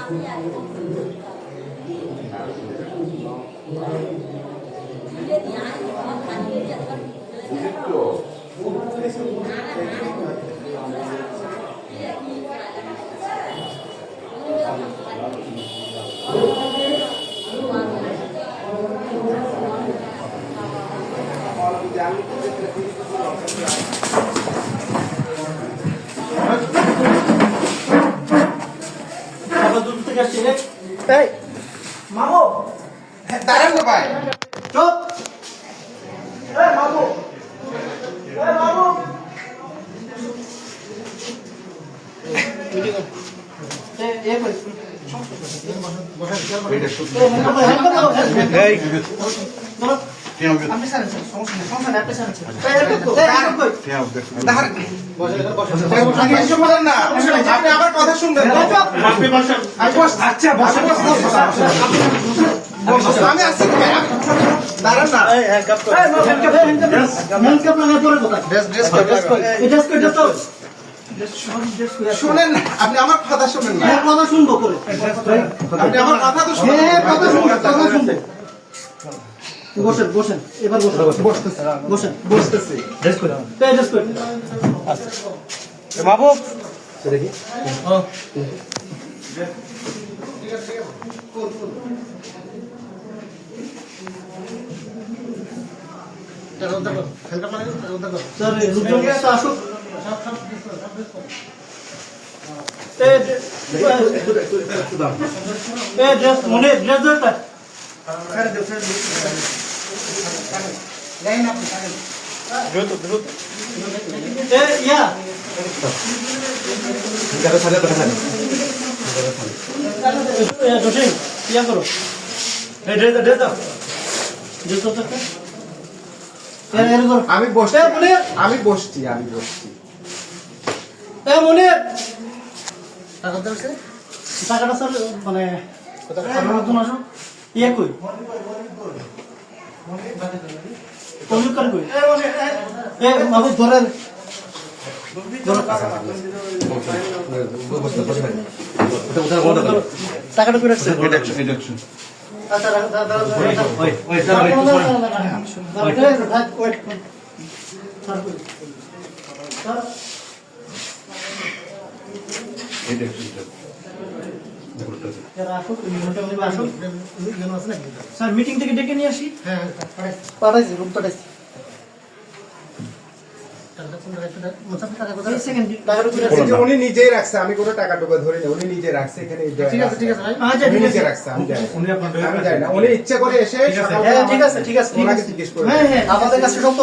Hey, Mamu, দাঁড়ান না ভাই। চুপ। Hey, Mamu. Hey, Mamu. আপনি আমার কথা শুনবেন। আমি আসছি, দাঁড়ান না। শোনেন না, আপনি আমার কথা শোনেন না। কথা শুনবো করে আপনি আমার কথা তো শুনেন। কথা শুনবো। বসেন বসেন, এবার বসেন বসতেছি। মাহবুব দেখি আমি বসছি, আমি বসছি। টাকাটা স্যার মানে ইয়ে কই কম্পিউটার কই এ মাহবুব ধরেন টাকাটা কই রাখছেন আচ্ছা স্যার মিটিং থেকে ডেকে নিয়ে আসি। হ্যাঁ পাঠাইছি, রুম পাঠাইছি। উনি নিজেই রাখছে, আমি কোনো টাকা টুকা ধরি না। উনি নিজে রাখছে এখানে। ঠিক আছে ঠিক আছে উনি নিজে রাখছে, আমি যাই না। উনি ইচ্ছা করে এসে ঠিক আছে ঠিক আছে ওনাকে জিজ্ঞেস করে। হ্যাঁ হ্যাঁ আমাদের কাছে সব